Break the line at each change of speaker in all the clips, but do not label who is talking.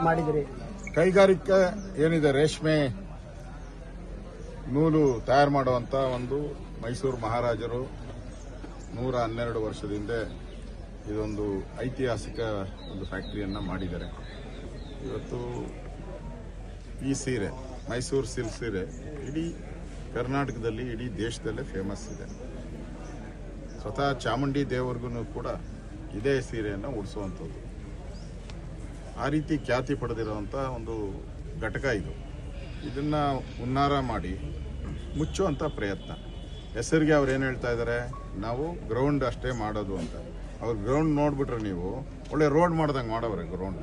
ಮಾಡಿದ್ರಿ.
ಕೈಗಾರಿಕೆ ಏನಿದೆ, ರೇಷ್ಮೆ ನೂಲು ತಯಾರು ಮಾಡುವಂತ ಒಂದು ಮೈಸೂರು ಮಹಾರಾಜರು 112 ವರ್ಷದಿಂದ ಇದೊಂದು ಐತಿಹಾಸಿಕ ಒಂದು ಫ್ಯಾಕ್ಟರಿಯನ್ನ ಮಾಡಿದ್ದಾರೆ. ಇವತ್ತು ಈ ಸೀರೆ, ಮೈಸೂರು ಸಿಲ್ಕ್ ಸೀರೆ ಇಡೀ ಕರ್ನಾಟಕದಲ್ಲಿ, ಇಡೀ ದೇಶದಲ್ಲೇ ಫೇಮಸ್ ಇದೆ. ಸ್ವತಃ ಚಾಮುಂಡಿ ದೇವರಿಗೂ ಕೂಡ ಇದೇ ಸೀರೆಯನ್ನು ಉಡಿಸುವಂಥದ್ದು. ಆ ರೀತಿ ಖ್ಯಾತಿ ಪಡೆದಿರುವಂಥ ಒಂದು ಘಟಕ ಇದು. ಇದನ್ನ ಹುನ್ನಾರ ಮಾಡಿ ಮುಚ್ಚುವಂಥ ಪ್ರಯತ್ನ. ಹೆಸರಿಗೆ ಅವ್ರು ಏನು ಹೇಳ್ತಾ ಇದ್ದಾರೆ, ನಾವು ಗ್ರೌಂಡ್ ಅಷ್ಟೇ ಮಾಡೋದು ಅಂತ. ಅವ್ರು ಗ್ರೌಂಡ್ ನೋಡ್ಬಿಟ್ರೆ ನೀವು ಒಳ್ಳೆ ರೋಡ್ ಮಾಡ್ದಂಗೆ ಮಾಡವ್ರೆ. ಗ್ರೌಂಡ್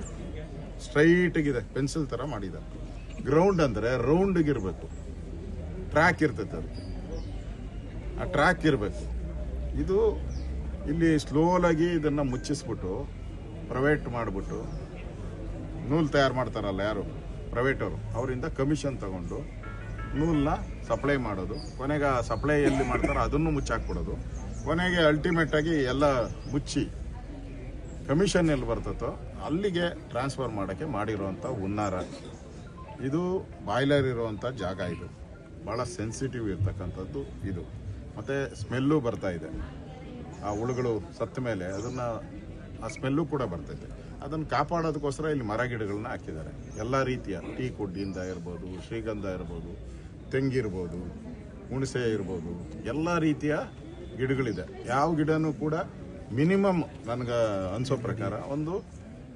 ಸ್ಟ್ರೈಟ್ಗಿದೆ, ಪೆನ್ಸಿಲ್ ಥರ ಮಾಡಿದ್ದಾರೆ. ಗ್ರೌಂಡ್ ಅಂದರೆ ರೌಂಡ್ಗಿರ್ಬೇಕು, ಟ್ರ್ಯಾಕ್ ಇರ್ತೈತೆ ಅದಕ್ಕೆ, ಆ ಟ್ರ್ಯಾಕ್ ಇರಬೇಕು. ಇದು ಇಲ್ಲಿ ಸ್ಲೋಲಾಗಿ ಇದನ್ನು ಮುಚ್ಚಿಸ್ಬಿಟ್ಟು ಪ್ರೈವೇಟ್ ಮಾಡಿಬಿಟ್ಟು ನೂಲು ತಯಾರು ಮಾಡ್ತಾರಲ್ಲ ಯಾರು ಪ್ರೈವೇಟ್ ಅವರು, ಅವರಿಂದ ಕಮಿಷನ್ ತಗೊಂಡು ನೂಲನ್ನ ಸಪ್ಲೈ ಮಾಡೋದು. ಕೊನೆಗೆ ಆ ಸಪ್ಲೈ ಎಲ್ಲಿ ಮಾಡ್ತಾರೋ ಅದನ್ನು ಮುಚ್ಚಾಕ್ಬಿಡೋದು. ಕೊನೆಗೆ ಅಲ್ಟಿಮೇಟ್ ಆಗಿ ಎಲ್ಲ ಮುಚ್ಚಿ ಕಮಿಷನ್ ಎಲ್ಲಿ ಬರ್ತದೋ ಅಲ್ಲಿಗೆ ಟ್ರಾನ್ಸ್ಫರ್ ಮಾಡೋಕ್ಕೆ ಮಾಡಿರುವಂಥ ಹುನ್ನಾರ. ಇದು ಬಾಯ್ಲರ್ ಇರುವಂಥ ಜಾಗ. ಇದು ಭಾಳ ಸೆನ್ಸಿಟಿವ್ ಇರ್ತಕ್ಕಂಥದ್ದು ಇದು. ಮತ್ತು ಸ್ಮೆಲ್ಲು ಬರ್ತಾ ಇದೆ. ಆ ಹುಳುಗಳು ಸತ್ತ ಮೇಲೆ ಅದನ್ನು ಆ ಸ್ಮೆಲ್ಲು ಕೂಡ ಬರ್ತೈತೆ. ಅದನ್ನು ಕಾಪಾಡೋದಕ್ಕೋಸ್ಕರ ಇಲ್ಲಿ ಮರ ಗಿಡಗಳನ್ನ ಹಾಕಿದ್ದಾರೆ. ಎಲ್ಲ ರೀತಿಯ ಟೀ ಕುಡ್ಡಿಯಿಂದ ಇರ್ಬೋದು, ಶ್ರೀಗಂಧ ಇರ್ಬೋದು, ತೆಂಗಿರ್ಬೋದು, ಹುಣಸೆ ಇರ್ಬೋದು, ಎಲ್ಲ ರೀತಿಯ ಗಿಡಗಳಿದೆ. ಯಾವ ಗಿಡನೂ ಕೂಡ ಮಿನಿಮಮ್ ನನಗೆ ಅನಿಸೋ ಪ್ರಕಾರ ಒಂದು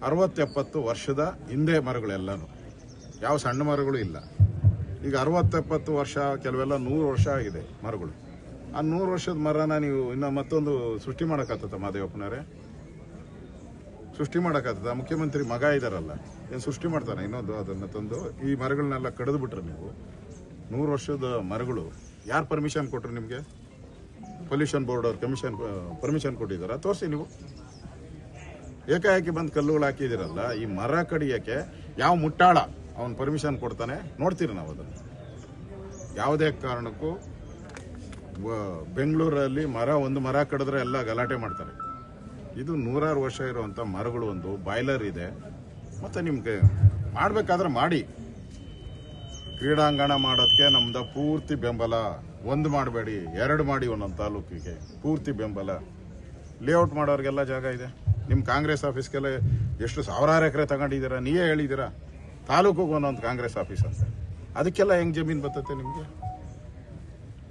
60-70 ವರ್ಷದ ಹಿಂದೆ ಮರಗಳೆಲ್ಲನೂ, ಯಾವ ಸಣ್ಣ ಮರಗಳು ಇಲ್ಲ. ಈಗ 60-70 ವರ್ಷ, ಕೆಲವೆಲ್ಲ 100 ವರ್ಷ ಆಗಿದೆ ಮರಗಳು. ಆ 100 ವರ್ಷದ ಮರನ ನೀವು ಇನ್ನು ಮತ್ತೊಂದು ಸೃಷ್ಟಿ ಮಾಡೋಕ್ಕಾಗ್ತದ? ಮಾದೇವಪ್ಪನವರೇ, ಸೃಷ್ಟಿ ಮಾಡೋಕ್ಕಾಗ್ತದ? ಮುಖ್ಯಮಂತ್ರಿ ಮಗ ಇದ್ದಾರಲ್ಲ, ಏನು ಸೃಷ್ಟಿ ಮಾಡ್ತಾನೆ ಇನ್ನೊಂದು? ಅದನ್ನು ತಂದು ಈ ಮರಗಳನ್ನೆಲ್ಲ ಕಡಿದು ಬಿಟ್ರೆ ನೀವು 100 ವರ್ಷದ ಮರಗಳು ಯಾರು ಪರ್ಮಿಷನ್ ಕೊಟ್ಟರು ನಿಮಗೆ? ಪೊಲ್ಯೂಷನ್ ಬೋರ್ಡ್ ಅವ್ರು ಪರ್ಮಿಷನ್ ಕೊಟ್ಟಿದ್ದಾರಾ? ತೋರಿಸಿ ನೀವು. ಏಕಾಏಕಿ ಬಂದು ಕಲ್ಲುಗಳು ಹಾಕಿದಿರಲ್ಲ. ಈ ಮರ ಕಡಿಯೋಕ್ಕೆ ಯಾವ ಮುಟ್ಟಾಳ ಅವನು ಪರ್ಮಿಷನ್ ಕೊಡ್ತಾನೆ? ನೋಡ್ತೀರಿ ನಾವು ಅದನ್ನು. ಯಾವುದೇ ಕಾರಣಕ್ಕೂ ಬೆಂಗಳೂರಲ್ಲಿ ಒಂದು ಮರ ಕಡಿದ್ರೆ ಎಲ್ಲ ಗಲಾಟೆ ಮಾಡ್ತಾರೆ. ಇದು 100 ವರ್ಷ ಇರುವಂಥ ಮರಗಳು. ಒಂದು ಬಾಯ್ಲರ್ ಇದೆ. ಮತ್ತು ನಿಮಗೆ ಮಾಡಬೇಕಾದ್ರೆ ಮಾಡಿ. ಕ್ರೀಡಾಂಗಣ ಮಾಡೋದಕ್ಕೆ ನಮ್ದು ಪೂರ್ತಿ ಬೆಂಬಲ. 1 ಮಾಡಬೇಡಿ, 2 ಮಾಡಿ. ಒಂದೊಂದು ತಾಲೂಕಿಗೆ ಪೂರ್ತಿ ಬೆಂಬಲ. ಲೇಔಟ್ ಮಾಡೋರಿಗೆಲ್ಲ ಜಾಗ ಇದೆ. ನಿಮ್ಮ ಕಾಂಗ್ರೆಸ್ ಆಫೀಸ್ಗೆಲ್ಲ ಎಷ್ಟು ಸಾವಿರಾರು ಎಕರೆ ತಗೊಂಡಿದ್ದೀರಾ? ನೀವೇ ಹೇಳಿದ್ದೀರಾ ತಾಲೂಕಿಗೆ ಒಂದೊಂದು ಕಾಂಗ್ರೆಸ್ ಆಫೀಸ್ ಅಂತ. ಅದಕ್ಕೆಲ್ಲ ಹೆಂಗೆ ಜಮೀನು ಬರ್ತೈತೆ ನಿಮಗೆ?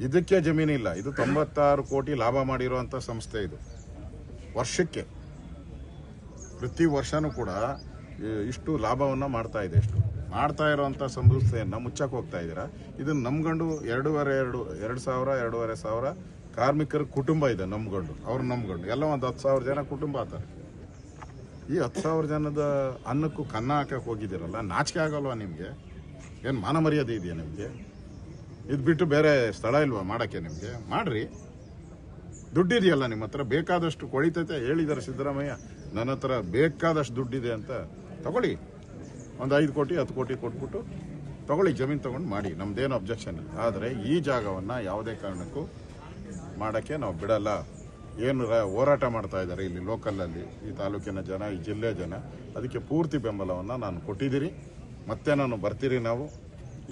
ಇದಕ್ಕೆ ಜಮೀನಿಲ್ಲ. ಇದು 96 ಕೋಟಿ ಲಾಭ ಮಾಡಿರುವಂಥ ಸಂಸ್ಥೆ. ಇದು ವರ್ಷಕ್ಕೆ ಪ್ರತಿ ವರ್ಷನೂ ಕೂಡ ಇಷ್ಟು ಲಾಭವನ್ನು ಮಾಡ್ತಾ ಇದೆ. ಇಷ್ಟು ಮಾಡ್ತಾ ಇರುವಂಥ ಸಂಸ್ಥೆಯನ್ನು ಮುಚ್ಚಕ್ಕೆ ಹೋಗ್ತಾ ಇದ್ದೀರಾ. ಇದನ್ನು ನಂಬ್ಕೊಂಡು 2,500 ಕಾರ್ಮಿಕರ ಕುಟುಂಬ ಇದೆ ನಂಬ್ಕೊಂಡು. ಅವ್ರು ನಂಬ್ಕೊಂಡು ಎಲ್ಲ ಒಂದು 10,000 ಜನ ಕುಟುಂಬ ಆತಾರೆ. ಈ 10,000 ಜನದ ಅನ್ನಕ್ಕೂ ಕನ್ನ ಹಾಕಕ್ಕೆ ಹೋಗಿದ್ದೀರಲ್ಲ, ನಾಚಿಕೆ ಆಗಲ್ವಾ ನಿಮಗೆ? ಏನು ಮಾನ ಮರ್ಯಾದೆ ಇದೆಯಾ ನಿಮಗೆ? ಇದು ಬಿಟ್ಟು ಬೇರೆ ಸ್ಥಳ ಇಲ್ವಾ ಮಾಡೋಕ್ಕೆ ನಿಮಗೆ? ಮಾಡ್ರಿ. ದುಡ್ಡಿದೆಯಲ್ಲ ನಿಮ್ಮ ಹತ್ರ, ಬೇಕಾದಷ್ಟು ಕೊಳಿತೈತೆ. ಹೇಳಿದ್ದಾರೆ ಸಿದ್ದರಾಮಯ್ಯ, ನನ್ನ ಹತ್ರ ಬೇಕಾದಷ್ಟು ದುಡ್ಡಿದೆ ಅಂತ. ತಗೊಳ್ಳಿ, ಒಂದು 5 ಕೋಟಿ 10 ಕೋಟಿ ಕೊಟ್ಬಿಟ್ಟು ತಗೊಳ್ಳಿ, ಜಮೀನು ತಗೊಂಡು ಮಾಡಿ. ನಮ್ದೇನು ಅಬ್ಜೆಕ್ಷನ್ ಇಲ್ಲ. ಆದರೆ ಈ ಜಾಗವನ್ನು ಯಾವುದೇ ಕಾರಣಕ್ಕೂ ಮಾಡೋಕ್ಕೆ ನಾವು ಬಿಡಲ್ಲ. ಏನು ಹೋರಾಟ ಮಾಡ್ತಾ ಇದ್ದಾರೆ ಇಲ್ಲಿ ಲೋಕಲಲ್ಲಿ, ಈ ತಾಲೂಕಿನ ಜನ, ಈ ಜಿಲ್ಲೆ ಜನ, ಅದಕ್ಕೆ ಪೂರ್ತಿ ಬೆಂಬಲವನ್ನು ನಾನು ಕೊಟ್ಟಿದ್ದೀರಿ. ಮತ್ತೆ ನಾನು ಬರ್ತೀರಿ. ನಾವು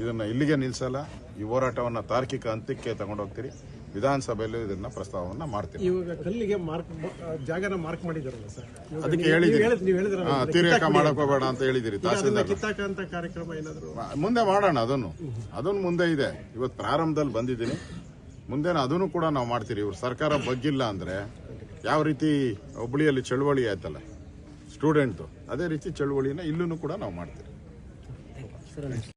ಇದನ್ನು ಇಲ್ಲಿಗೆ ನಿಲ್ಲಿಸಲ್ಲ. ಈ ಹೋರಾಟವನ್ನು ತಾರ್ಕಿಕ ಅಂತ್ಯಕ್ಕೆ ತಗೊಂಡೋಗ್ತೀರಿ. ವಿಧಾನಸಭೆಯಲ್ಲಿ ಇದನ್ನ ಪ್ರಸ್ತಾವವನ್ನು ಮಾಡ್ತೀವಿ.
ಇವಾಗ ಕಲ್ಲಿಗೆ ಜಾಗನ ಮಾರ್ಕ್ ಮಾಡಿದಾರಲ್ಲ ಸರ್,
ಅದಕ್ಕೆ ಹೇಳಿದಿರಿ ಅತಿರೇಕ ಮಾಡಕ್ ಹೋಗಬೇಡ ಅಂತ ಹೇಳಿದಿರಿ. ತಹಸೀಲ್ದಾರ್
ಕಿತ್ತಾಕಂತ ಕಾರ್ಯಕ್ರಮ ಏನಾದ್ರು
ಮುಂದೆ ಮಾಡೋಣ. ಅದನ್ನು ಮುಂದೆ ಇದೆ. ಇವತ್ತು ಪ್ರಾರಂಭದಲ್ಲಿ ಬಂದಿದ್ದೀನಿ. ಮುಂದೆ ಅದನ್ನು ಕೂಡ ನಾವು ಮಾಡ್ತೀರಿ. ಇವ್ರು ಸರ್ಕಾರ ಬಗ್ಗಿಲ್ಲ ಅಂದ್ರೆ ಯಾವ ರೀತಿ ಹುಬ್ಬಳ್ಳಿಯಲ್ಲಿ ಚಳವಳಿ ಆಯ್ತಲ್ಲ ಸ್ಟೂಡೆಂಟ್, ಅದೇ ರೀತಿ ಚಳವಳಿನ ಇಲ್ಲೂ ಕೂಡ ನಾವು ಮಾಡ್ತೀರಿ.